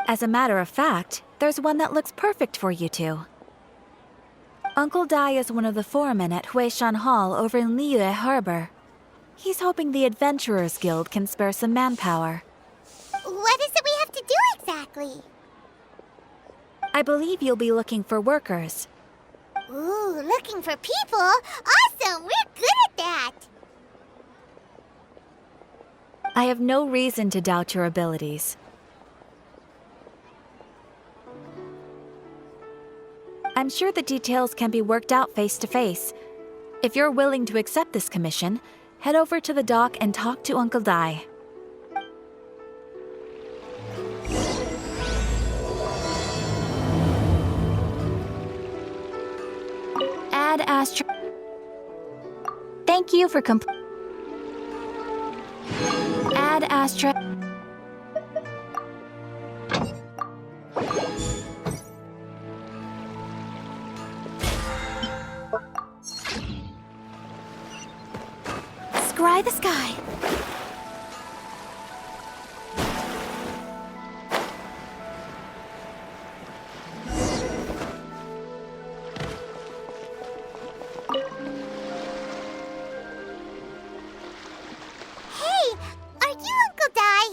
As a matter of fact, there's one that looks perfect for you two. Uncle Dai is one of the foremen at Huishan Hall over in Liyue Harbor. He's hoping the Adventurers Guild can spare some manpower. What is it we have to do exactly? I believe you'll be looking for workers. Ooh, looking for people? Awesome! We're good at that! I have no reason to doubt your abilities. I'm sure the details can be worked out face to face. If you're willing to accept this commission, head over to the dock and talk to Uncle Dai. Add Astro. Thank you for Add Astro. Scry the sky. Hey, are you Uncle Dai?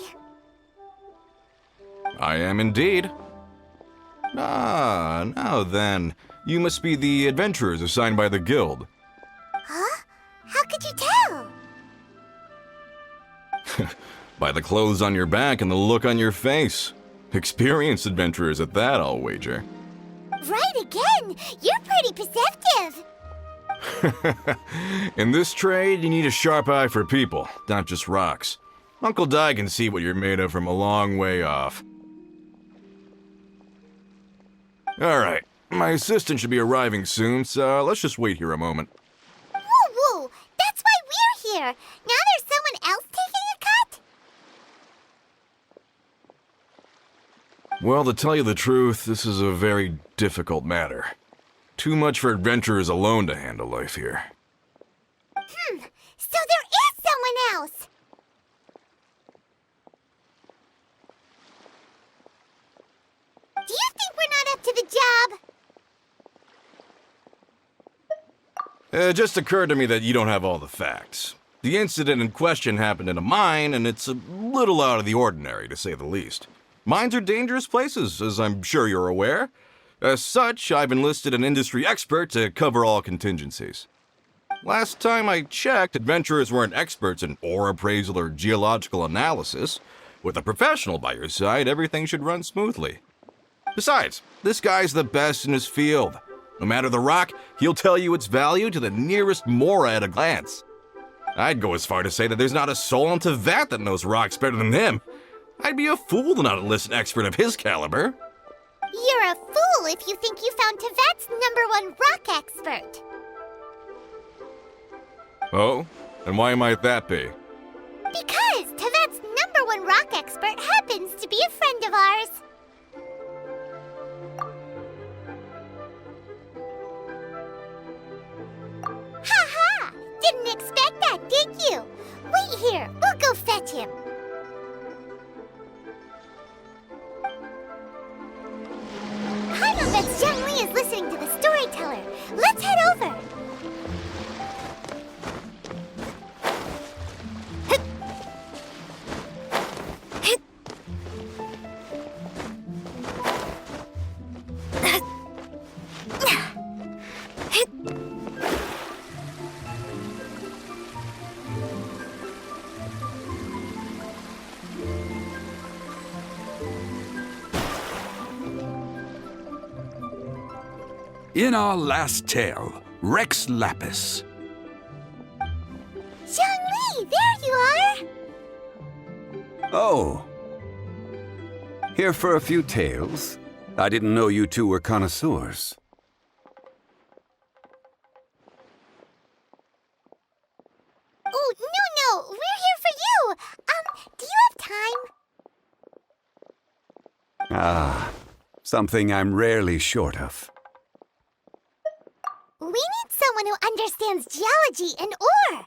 I am indeed. Ah, now then. You must be the adventurers assigned by the guild. Huh? How could you tell? By the clothes on your back and the look on your face. Experienced adventurers at that, I'll wager. Right again! You're pretty perceptive! In this trade, you need a sharp eye for people, not just rocks. Uncle Dai can see what you're made of from a long way off. Alright, my assistant should be arriving soon, so let's just wait here a moment. Woo-woo! That's why we're here! Now there's someone else taking a cut? Well, to tell you the truth, this is a very difficult matter. Too much for adventurers alone to handle life here. So there is someone else! Do you think we're not up to the job? It just occurred to me that you don't have all the facts. The incident in question happened in a mine, and it's a little out of the ordinary, to say the least. Mines are dangerous places, as I'm sure you're aware. As such, I've enlisted an industry expert to cover all contingencies. Last time I checked, adventurers weren't experts in ore appraisal or geological analysis. With a professional by your side, everything should run smoothly. Besides, this guy's the best in his field. No matter the rock, he'll tell you its value to the nearest mora at a glance. I'd go as far to say that there's not a soul on Teyvat that knows rocks better than him. I'd be a fool to not enlist an expert of his caliber. You're a fool if you think you found Teyvat's #1 rock expert. Oh? And why might that be? Because Teyvat's #1 rock expert happens to be a friend of ours. Ha-ha! Didn't expect that, did you? Wait here, we'll go fetch him. I know that Zhongli is listening to the storyteller. Let's head over. In our last tale, Rex Lapis. Zhongli, there you are! Oh. Here for a few tales? I didn't know you two were connoisseurs. Oh, no, we're here for you. Do you have time? Ah, something I'm rarely short of. We need someone who understands geology and ore.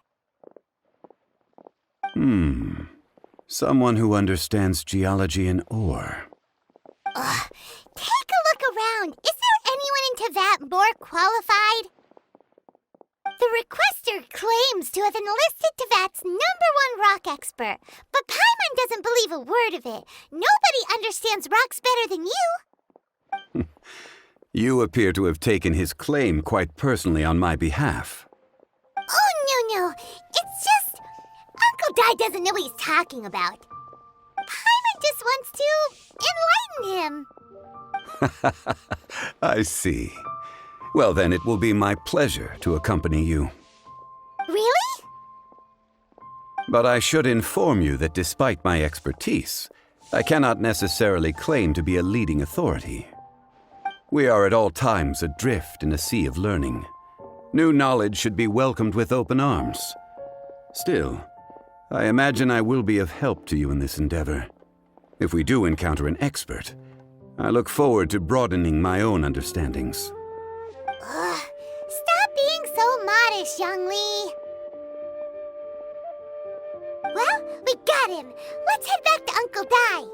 Someone who understands geology and ore. Take a look around. Is there anyone in Teyvat more qualified? The requester claims to have enlisted Teyvat's #1 rock expert, but Paimon doesn't believe a word of it. Nobody understands rocks better than you. You appear to have taken his claim quite personally on my behalf. Oh, no. It's just Uncle Dai doesn't know what he's talking about. Paimon just wants to enlighten him. I see. Well, then it will be my pleasure to accompany you. Really? But I should inform you that despite my expertise, I cannot necessarily claim to be a leading authority. We are at all times adrift in a sea of learning. New knowledge should be welcomed with open arms. Still, I imagine I will be of help to you in this endeavor. If we do encounter an expert, I look forward to broadening my own understandings. Stop being so modest, Zhongli. Well, we got him. Let's head back to Uncle Dai.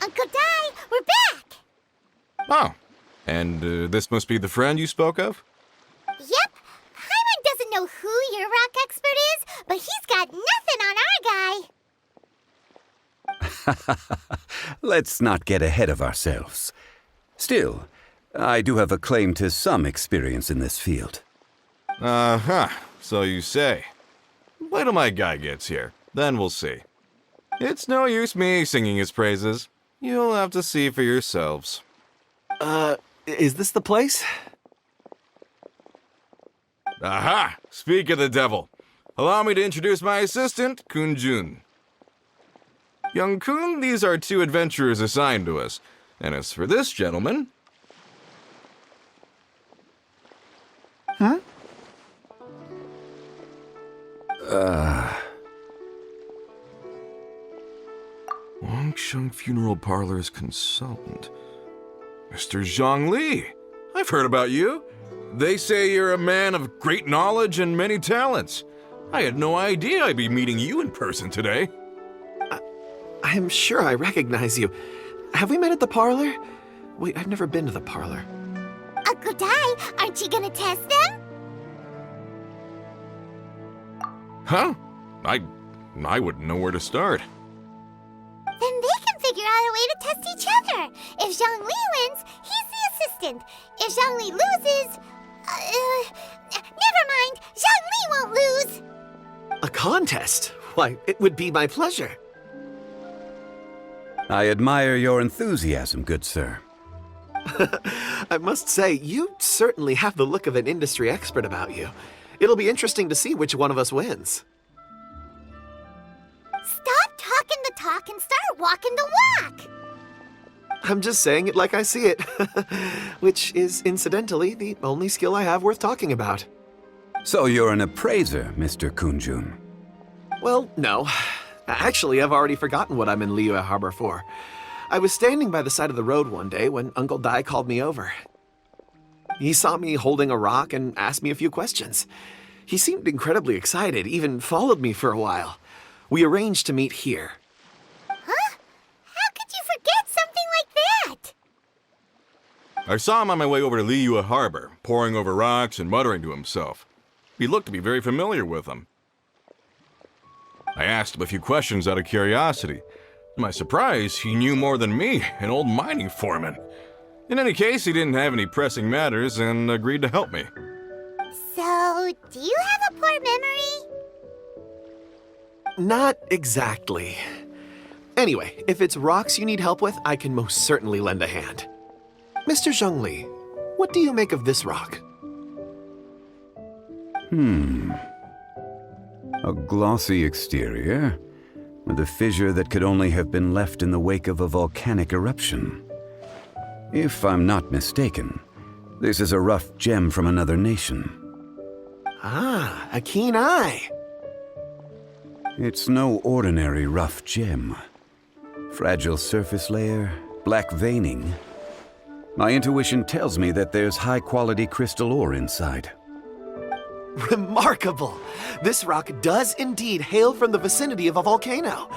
Uncle Dai, we're back! Oh, and this must be the friend you spoke of? Yep. Paimon doesn't know who your rock expert is, but he's got nothing on our guy. Let's not get ahead of ourselves. Still, I do have a claim to some experience in this field. So you say. Wait till my guy gets here, then we'll see. It's no use me singing his praises. You'll have to see for yourselves. Is this the place? Aha! Speak of the devil. Allow me to introduce my assistant, Kun Jun. Young Kun, these are 2 adventurers assigned to us. And as for this gentleman... Huh? Wangsheng Funeral Parlor's consultant. Mr. Zhongli. I've heard about you. They say you're a man of great knowledge and many talents. I had no idea I'd be meeting you in person today. I'm sure I recognize you. Have we met at the parlor? Wait, I've never been to the parlor. Uncle Dai, aren't you gonna test them? Huh? I wouldn't know where to start. Then they can figure out a way to test each other. If Zhongli wins, he's the assistant. If Zhongli loses... never mind. Zhongli won't lose. A contest? Why, it would be my pleasure. I admire your enthusiasm, good sir. I must say, you certainly have the look of an industry expert about you. It'll be interesting to see which one of us wins. Stop talking the talk and start walking the walk. I'm just saying it like I see it. Which is, incidentally, the only skill I have worth talking about. So you're an appraiser, Mr. Kunjun. Well, no. Actually, I've already forgotten what I'm in Liyue Harbor for. I was standing by the side of the road one day when Uncle Dai called me over. He saw me holding a rock and asked me a few questions. He seemed incredibly excited, even followed me for a while. We arranged to meet here. Huh? How could you forget something like that? I saw him on my way over to Liyue Harbor, poring over rocks and muttering to himself. He looked to be very familiar with them. I asked him a few questions out of curiosity. To my surprise, he knew more than me, an old mining foreman. In any case, he didn't have any pressing matters and agreed to help me. So, do you have a poor memory? Not exactly. Anyway, if it's rocks you need help with, I can most certainly lend a hand. Mr. Zhongli, what do you make of this rock? A glossy exterior, with a fissure that could only have been left in the wake of a volcanic eruption. If I'm not mistaken, this is a rough gem from another nation. Ah, a keen eye. It's no ordinary rough gem. Fragile surface layer, black veining. My intuition tells me that there's high-quality crystal ore inside. Remarkable! This rock does indeed hail from the vicinity of a volcano.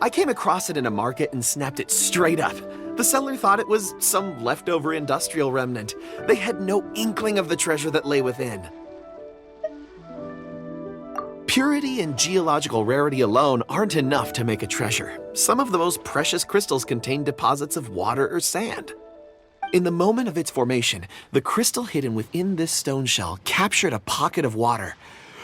I came across it in a market and snapped it straight up. The seller thought it was some leftover industrial remnant. They had no inkling of the treasure that lay within. Purity and geological rarity alone aren't enough to make a treasure. Some of the most precious crystals contain deposits of water or sand. In the moment of its formation, the crystal hidden within this stone shell captured a pocket of water.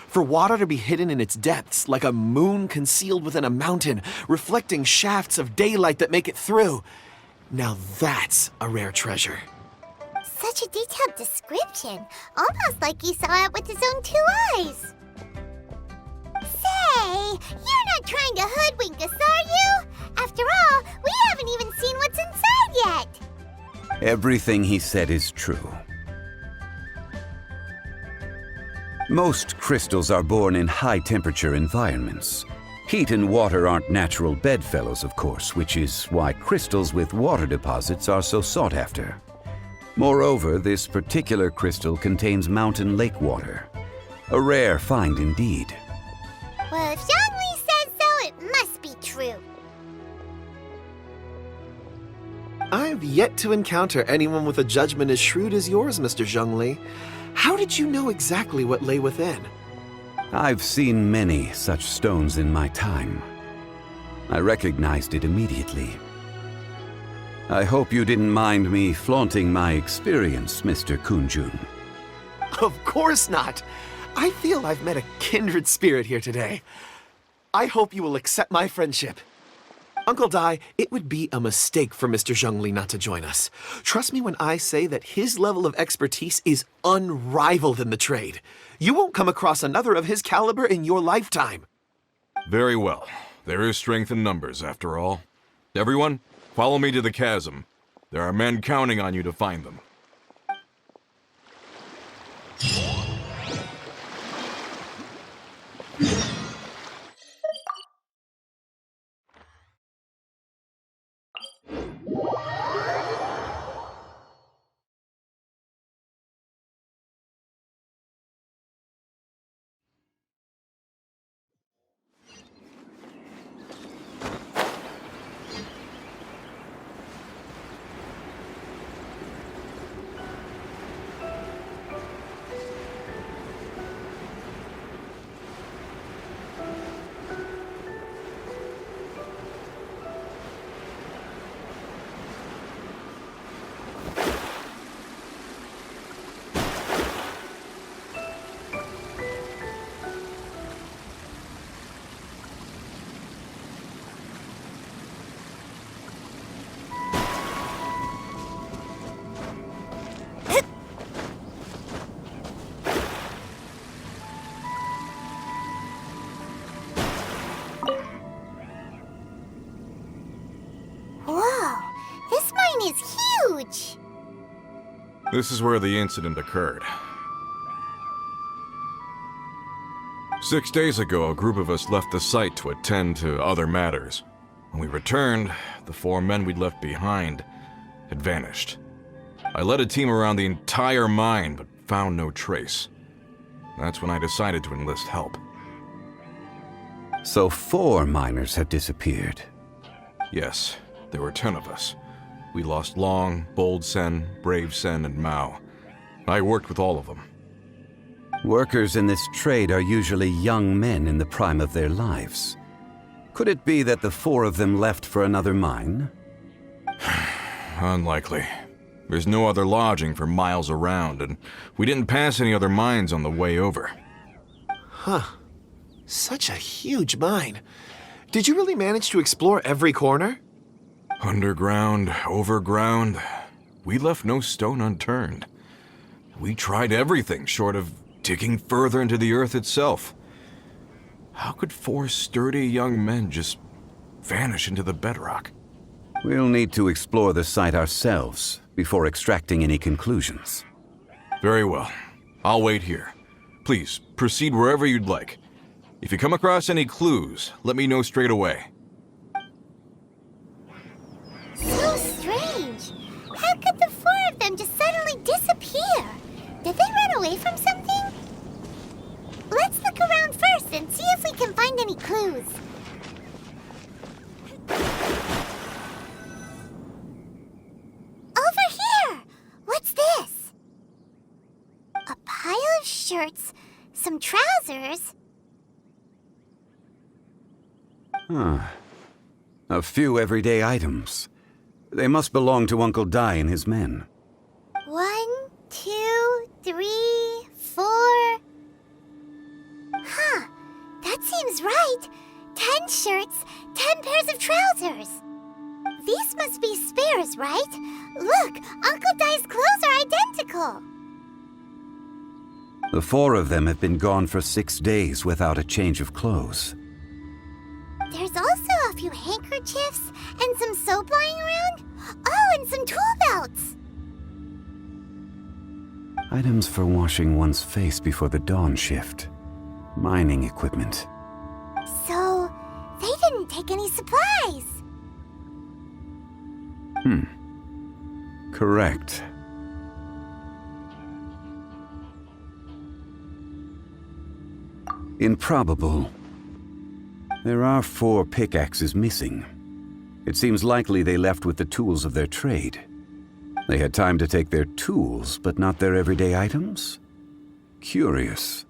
For water to be hidden in its depths, like a moon concealed within a mountain, reflecting shafts of daylight that make it through. Now that's a rare treasure. Such a detailed description, almost like he saw it with his own 2 eyes. Say, you're not trying to hoodwink us, are you? After all, we haven't even seen what's inside yet. Everything he said is true. Most crystals are born in high-temperature environments. Heat and water aren't natural bedfellows, of course, which is why crystals with water deposits are so sought after. Moreover, this particular crystal contains mountain lake water. A rare find indeed. Well, if Zhongli says so, it must be true. I've yet to encounter anyone with a judgment as shrewd as yours, Mr. Zhongli. How did you know exactly what lay within? I've seen many such stones in my time. I recognized it immediately. I hope you didn't mind me flaunting my experience, Mr. Kunjun. Of course not. I feel I've met a kindred spirit here today. I hope you will accept my friendship. Uncle Dai, it would be a mistake for Mr. Zhongli not to join us. Trust me when I say that his level of expertise is unrivaled in the trade. You won't come across another of his caliber in your lifetime. Very well. There is strength in numbers, after all. Everyone, follow me to the chasm. There are men counting on you to find them. Whoa, this mine is huge! This is where the incident occurred. 6 days ago, a group of us left the site to attend to other matters. When we returned, the 4 men we'd left behind had vanished. I led a team around the entire mine, but found no trace. That's when I decided to enlist help. So 4 miners have disappeared. Yes, there were 10 of us. We lost Long, Bold Sen, Brave Sen, and Mao. I worked with all of them. Workers in this trade are usually young men in the prime of their lives. Could it be that the 4 of them left for another mine? Unlikely. There's no other lodging for miles around, and we didn't pass any other mines on the way over. Huh. Such a huge mine. Did you really manage to explore every corner? Underground, overground, we left no stone unturned. We tried everything short of digging further into the earth itself. How could 4 sturdy young men just vanish into the bedrock? We'll need to explore the site ourselves before extracting any conclusions. Very well. I'll wait here. Please, proceed wherever you'd like. If you come across any clues, let me know straight away. So strange. How could the 4 of them just suddenly disappear? Did they run away from something? Let's look around first and see if we can find any clues. Over here! What's this? A pile of shirts, some trousers. A few everyday items. They must belong to Uncle Dai and his men. 1, 2, 3, 4. Huh, that seems right. 10 shirts, 10 pairs of trousers. These must be spares, right? Look, Uncle Dai's clothes are identical. The 4 of them have been gone for 6 days without a change of clothes. There's also a few handkerchiefs and some soap lying around. Oh, and some tool belts. Items for washing one's face before the dawn shift. Mining equipment. So, they didn't take any supplies. Correct. Improbable. There are 4 pickaxes missing. It seems likely they left with the tools of their trade. They had time to take their tools, but not their everyday items? Curious.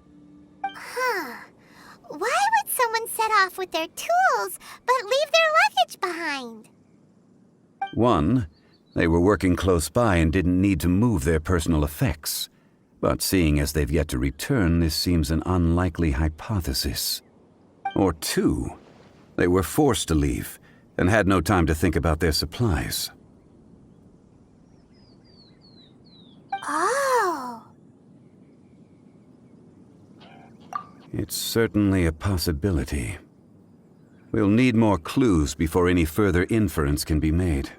Huh. Why would someone set off with their tools, but leave their luggage behind? 1, they were working close by and didn't need to move their personal effects. But seeing as they've yet to return, this seems an unlikely hypothesis. Or 2, they were forced to leave and had no time to think about their supplies. Oh. It's certainly a possibility. We'll need more clues before any further inference can be made.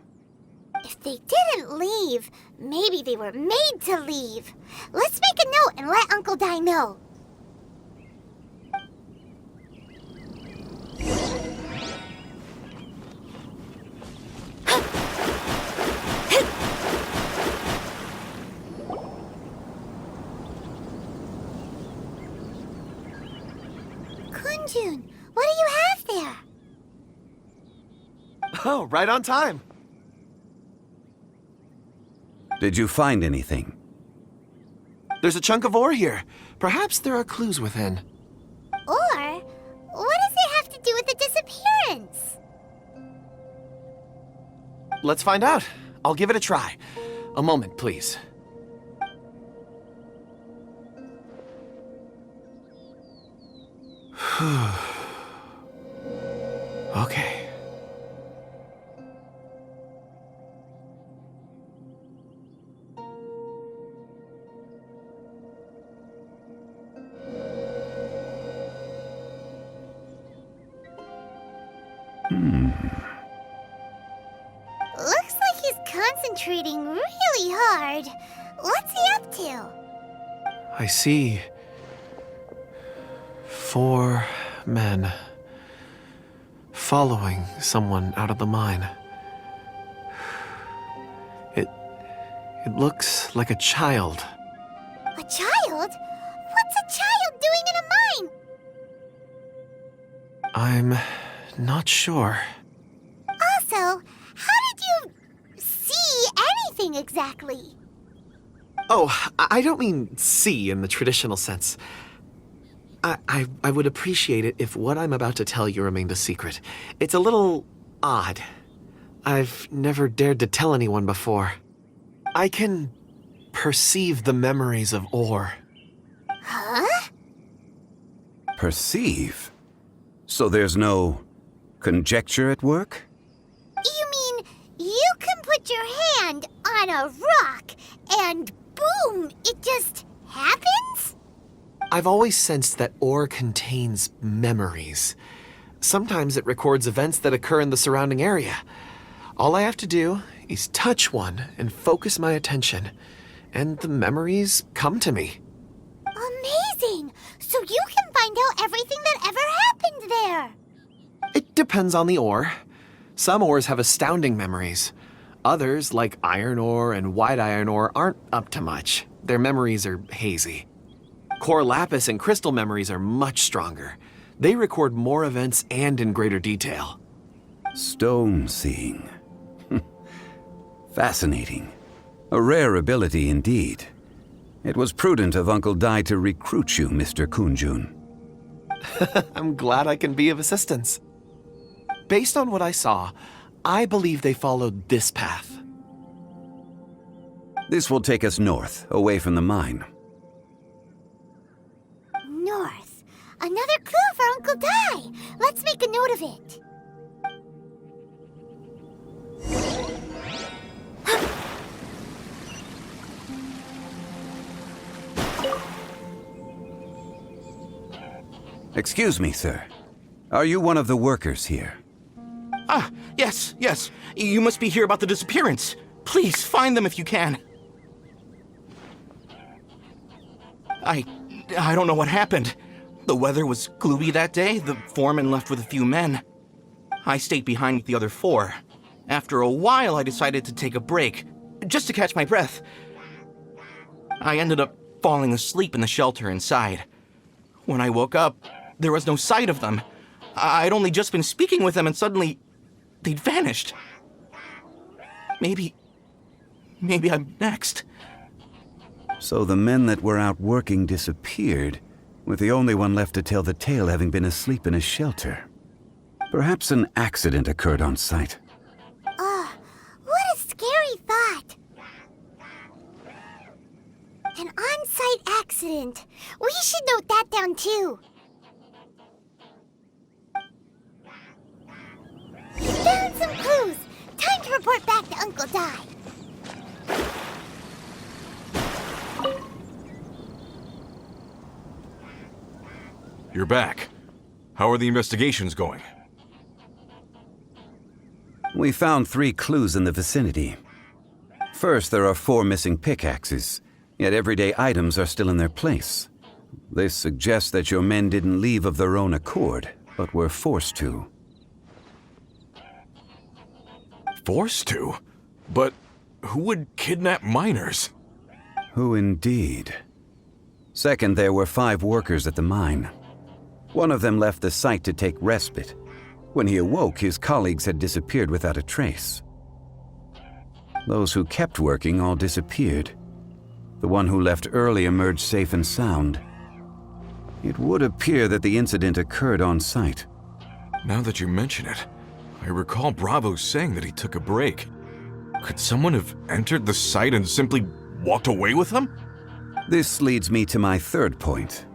If they didn't leave, maybe they were made to leave. Let's make a note and let Uncle Dai know. Kunjun, what do you have there? Oh, right on time. Did you find anything? There's a chunk of ore here. Perhaps there are clues within. Or, what does it have to do with the disappearance? Let's find out. I'll give it a try. A moment, please. Okay. Looks like he's concentrating really hard. What's he up to? I see 4 men following someone out of the mine. It looks like a child. A child? What's a child doing in a mine? I'm not sure. Also, how did you see anything exactly? Oh, I don't mean see in the traditional sense. I would appreciate it if what I'm about to tell you remained a secret. It's a little odd. I've never dared to tell anyone before. I can perceive the memories of ore. Huh? Perceive? So there's no conjecture at work? You mean you can put your hand on a rock and boom, it just happens? I've always sensed that ore contains memories. Sometimes it records events that occur in the surrounding area. All I have to do is touch one and focus my attention, and the memories come to me. Amazing! So you can find out everything that ever happened there. It depends on the ore. Some ores have astounding memories. Others, like iron ore and white iron ore, aren't up to much. Their memories are hazy. Core lapis and crystal memories are much stronger. They record more events and in greater detail. Stone seeing. Fascinating. A rare ability indeed. It was prudent of Uncle Dai to recruit you, Mr. Kunjun. I'm glad I can be of assistance. Based on what I saw, I believe they followed this path. This will take us north, away from the mine. North. Another clue for Uncle Dai. Let's make a note of it. Excuse me, sir. Are you one of the workers here? Ah, yes. You must be here about the disappearance. Please, find them if you can. I don't know what happened. The weather was gloomy that day. The foreman left with a few men. I stayed behind with the other 4. After a while, I decided to take a break, just to catch my breath. I ended up falling asleep in the shelter inside. When I woke up, there was no sight of them. I'd only just been speaking with them and suddenly they'd vanished. Maybe I'm next. So the men that were out working disappeared, with the only one left to tell the tale having been asleep in a shelter. Perhaps an accident occurred on site. What a scary thought. An on-site accident. We should note that down too. Found some clues. Time to report back to Uncle Dai. You're back. How are the investigations going? We found 3 clues in the vicinity. First, there are 4 missing pickaxes, yet everyday items are still in their place. This suggests that your men didn't leave of their own accord, but were forced to. Forced to? But who would kidnap miners? Who indeed? Second, there were 5 workers at the mine. One of them left the site to take respite. When he awoke, his colleagues had disappeared without a trace. Those who kept working all disappeared. The one who left early emerged safe and sound. It would appear that the incident occurred on site. Now that you mention it, I recall Bravo saying that he took a break. Could someone have entered the site and simply walked away with them? This leads me to my third point.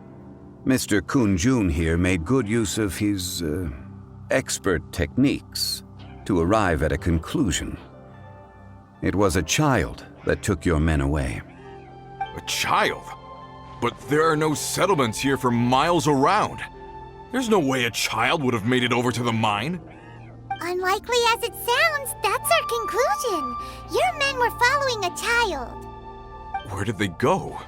Mr. Kunjun here made good use of his, expert techniques to arrive at a conclusion. It was a child that took your men away. A child? But there are no settlements here for miles around. There's no way a child would have made it over to the mine. Unlikely as it sounds, that's our conclusion. Your men were following a child. Where did they go?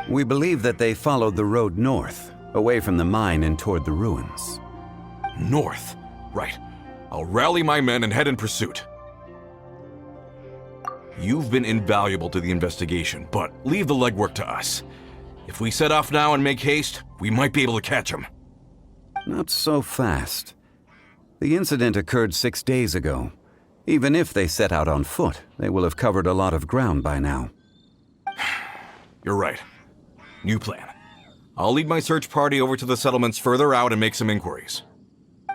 We believe that they followed the road north, away from the mine and toward the ruins. North. Right. I'll rally my men and head in pursuit. You've been invaluable to the investigation, but leave the legwork to us. If we set off now and make haste, we might be able to catch them. Not so fast. The incident occurred 6 days ago. Even if they set out on foot, they will have covered a lot of ground by now. You're right. New plan. I'll lead my search party over to the settlements further out and make some inquiries.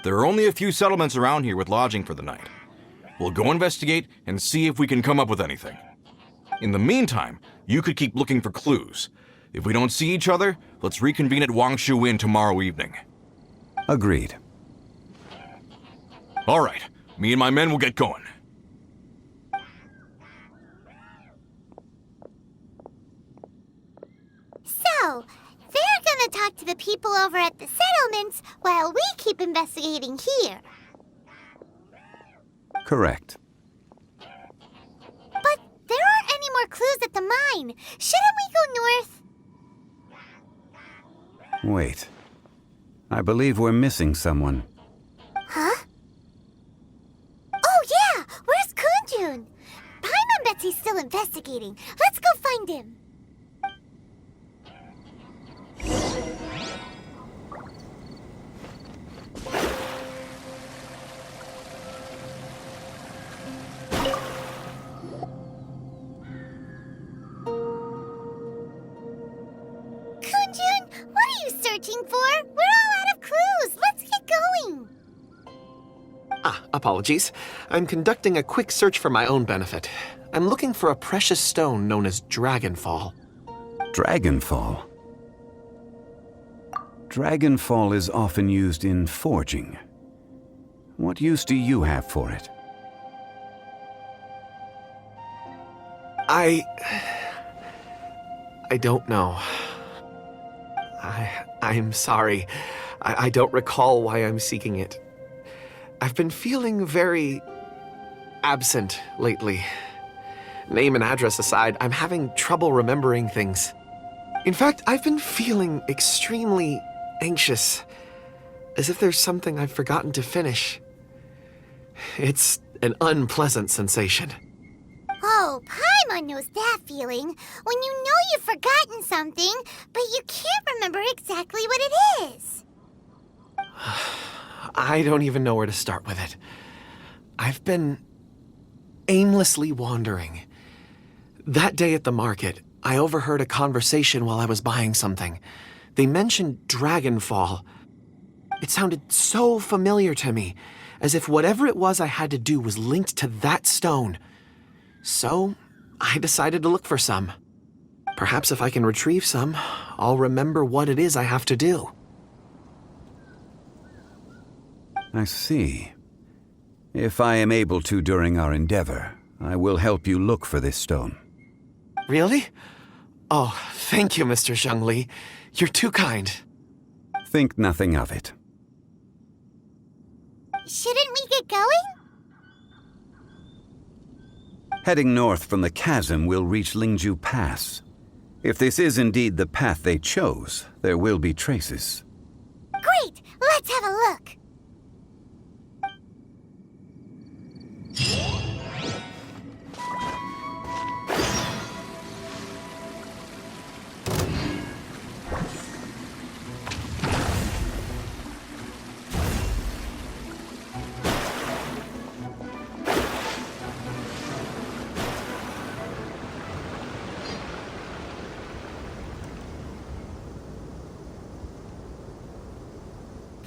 There are only a few settlements around here with lodging for the night. We'll go investigate and see if we can come up with anything. In the meantime, you could keep looking for clues. If we don't see each other, let's reconvene at Wangshu Inn tomorrow evening. Agreed. All right, me and my men will get going. So, they're gonna talk to the people over at the settlements while we keep investigating here. Correct. But there aren't any more clues at the mine. Shouldn't we go north? Wait. I believe we're missing someone. Huh? Oh yeah! Where's Kunjun? Paimon bets he's still investigating. Let's go find him. Kunjun, what are you searching for? We're all out of clues. Let's get going. Apologies. I'm conducting a quick search for my own benefit. I'm looking for a precious stone known as Dragonfall. Dragonfall? Dragonfall is often used in forging. What use do you have for it? I don't know. I'm sorry. I don't recall why I'm seeking it. I've been feeling very absent lately. Name and address aside, I'm having trouble remembering things. In fact, I've been feeling extremely anxious, as if there's something I've forgotten to finish. It's an unpleasant sensation. Oh, Paimon knows that feeling. When you know you've forgotten something, but you can't remember exactly what it is. I don't even know where to start with it. I've been aimlessly wandering. That day at the market, I overheard a conversation while I was buying something. They mentioned Dragonfall. It sounded so familiar to me, as if whatever it was I had to do was linked to that stone. So, I decided to look for some. Perhaps if I can retrieve some, I'll remember what it is I have to do. I see. If I am able to during our endeavor, I will help you look for this stone. Really? Oh, thank you, Mr. Zhongli. You're too kind. Think nothing of it. Shouldn't we get going? Heading north from the chasm, we'll reach Lingju Pass. If this is indeed the path they chose, there will be traces. Great! Let's have a look.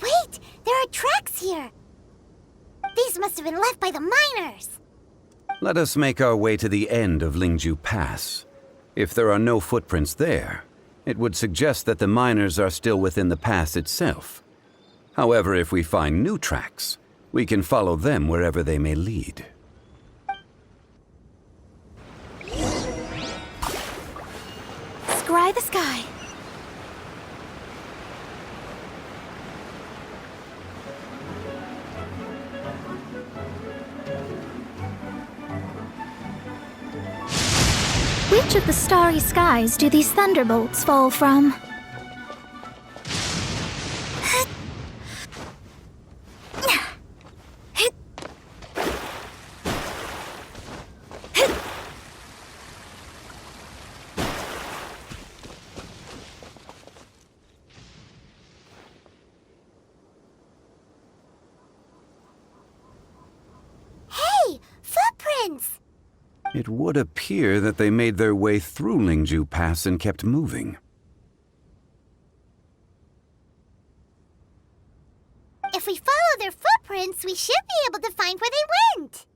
Wait! There are tracks here! These must have been left by the miners! Let us make our way to the end of Lingju Pass. If there are no footprints there, it would suggest that the miners are still within the pass itself. However, if we find new tracks, we can follow them wherever they may lead. Scry the sky. Which of the starry skies do these thunderbolts fall from? Hey! Footprints! It would appear that they made their way through Lingju Pass and kept moving. If we follow their footprints, we should be able to find where they went.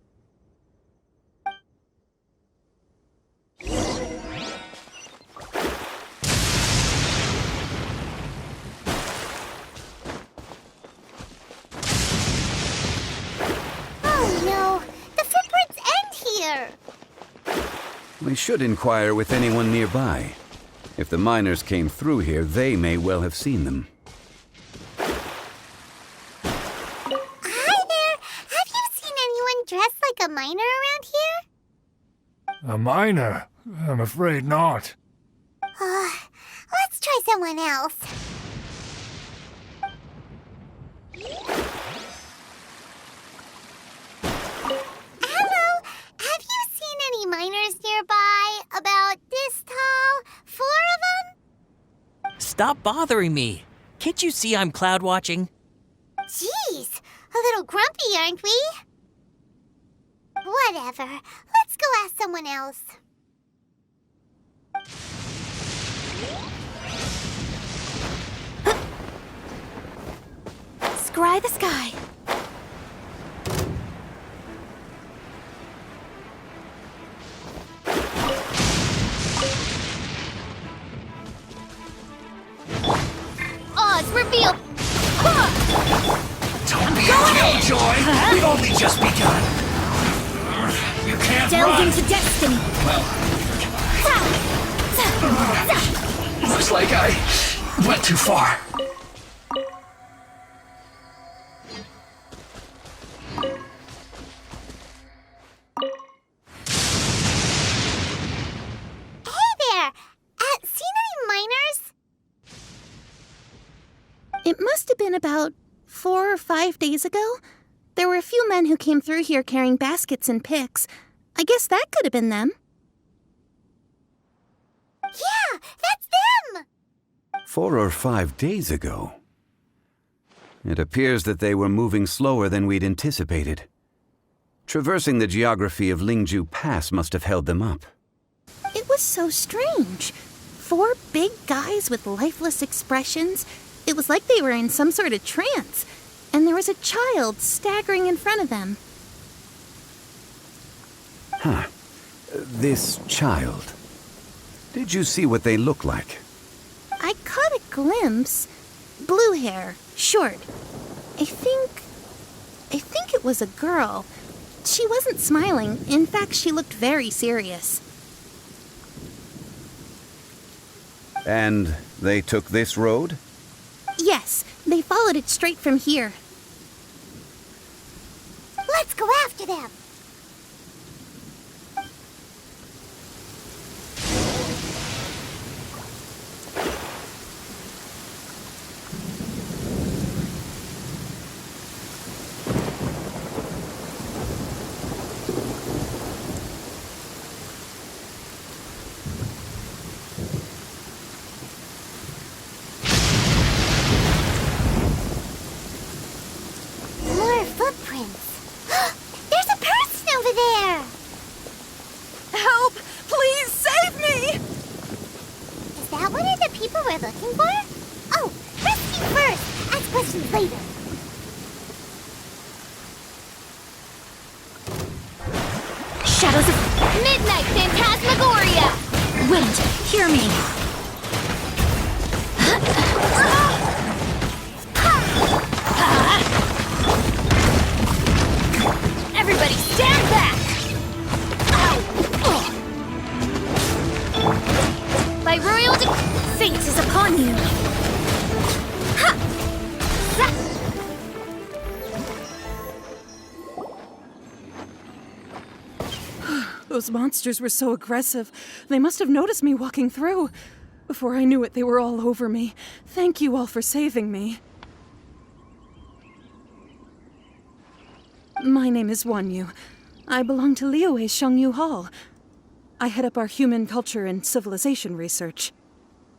should inquire with anyone nearby. If the miners came through here, they may well have seen them. Hi there! Have you seen anyone dressed like a miner around here? A miner? I'm afraid not. Let's try someone else. Hello! Have you seen any miners nearby? About this tall? 4 of them? Stop bothering me. Can't you see I'm cloud watching? Jeez, a little grumpy, aren't we? Whatever. Let's go ask someone else. Scry the sky. Oz, reveal! Don't be a killjoy! We've only just begun! You can't Delve run! into destiny! Looks like I went too far. Hey there! Seen any miners? It must have been about 4 or 5 days ago. There were a few men who came through here carrying baskets and picks. I guess that could have been them. Yeah, that's them! 4 or 5 days ago. It appears that they were moving slower than we'd anticipated. Traversing the geography of Lingju Pass must have held them up. It was so strange. 4 big guys with lifeless expressions. It was like they were in some sort of trance. And there was a child staggering in front of them. Huh. This child. Did you see what they look like? I caught a glimpse. Blue hair, short. I think it was a girl. She wasn't smiling. In fact, she looked very serious. And they took this road? Yes, they followed it straight from here. Let's go after them! More footprints. There's a person over there! Help! Please save me! Is that one of the people we're looking for? Oh, rescue first! Ask questions later. Shadows of Midnight Phantasmagoria! wind, hear me. Everybody stand back! By royal Fate is upon you. Those monsters were so aggressive. They must have noticed me walking through. Before I knew it, they were all over me. Thank you all for saving me. My name is Wanyu. I belong to Liyue's Shengyu Hall. I head up our human culture and civilization research.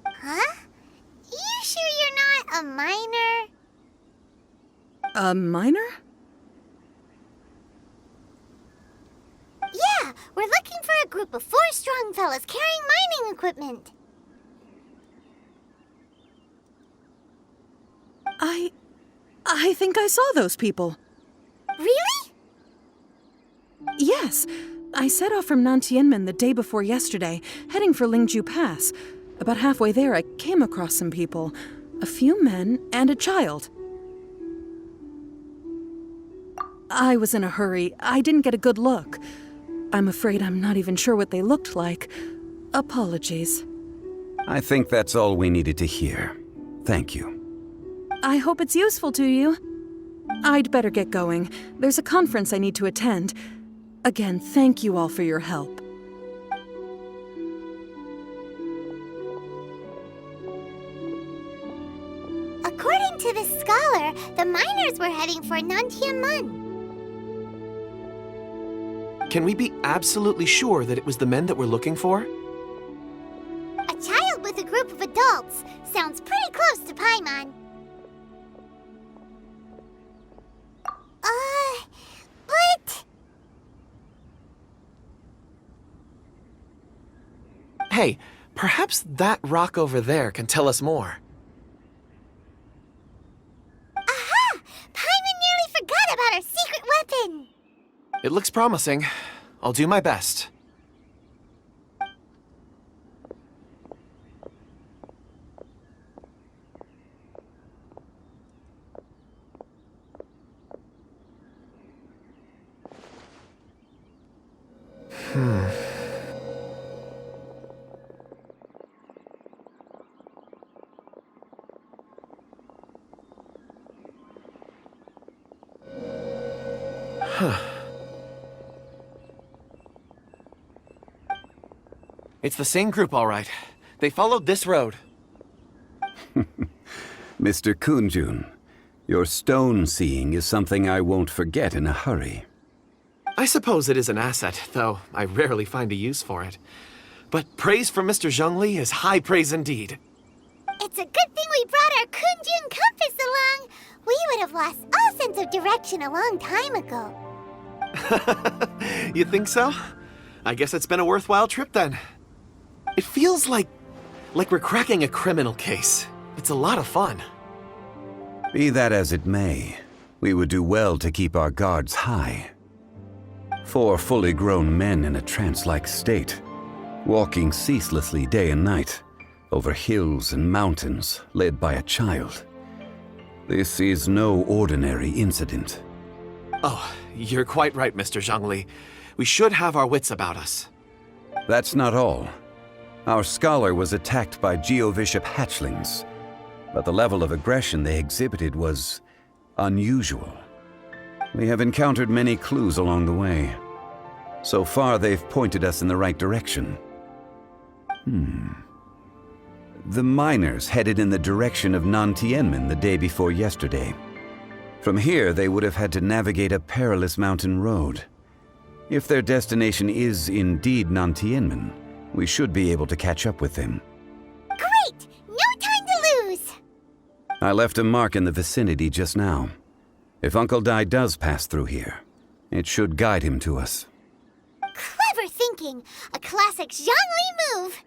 Huh? You sure you're not a miner? A miner? Yeah, we're looking for a group of 4 strong fellas carrying mining equipment. I think I saw those people. Really? Yes. I set off from Nantianmen the day before yesterday, heading for Lingju Pass. About halfway there, I came across some people. A few men and a child. I was in a hurry. I didn't get a good look. I'm afraid I'm not even sure what they looked like. Apologies. I think that's all we needed to hear. Thank you. I hope it's useful to you. I'd better get going. There's a conference I need to attend. Again, thank you all for your help. According to the scholar, the miners were heading for Nantiamun. Can we be absolutely sure that it was the men that we're looking for? A child with a group of adults sounds pretty close to Paimon. But... Hey, perhaps that rock over there can tell us more. Aha! Paimon nearly forgot about our secret weapon! It looks promising. I'll do my best. It's the same group, all right. They followed this road. Mr. Kunjun, your stone seeing is something I won't forget in a hurry. I suppose it is an asset, though I rarely find a use for it. But praise from Mr. Zhongli is high praise indeed. It's a good thing we brought our Kunjun compass along. We would have lost all sense of direction a long time ago. You think so? I guess it's been a worthwhile trip then. It feels like we're cracking a criminal case. It's a lot of fun. Be that as it may, we would do well to keep our guards high. 4 fully grown men in a trance-like state, walking ceaselessly day and night, over hills and mountains, led by a child. This is no ordinary incident. Oh, you're quite right, Mr. Zhongli. We should have our wits about us. That's not all. Our scholar was attacked by Geovishap hatchlings, but the level of aggression they exhibited was unusual. We have encountered many clues along the way. So far, they've pointed us in the right direction. The miners headed in the direction of Nantianmen the day before yesterday. From here, they would have had to navigate a perilous mountain road. If their destination is indeed Nantianmen, we should be able to catch up with them. Great! No time to lose! I left a mark in the vicinity just now. If Uncle Dai does pass through here, it should guide him to us. Clever thinking! A classic Zhongli move!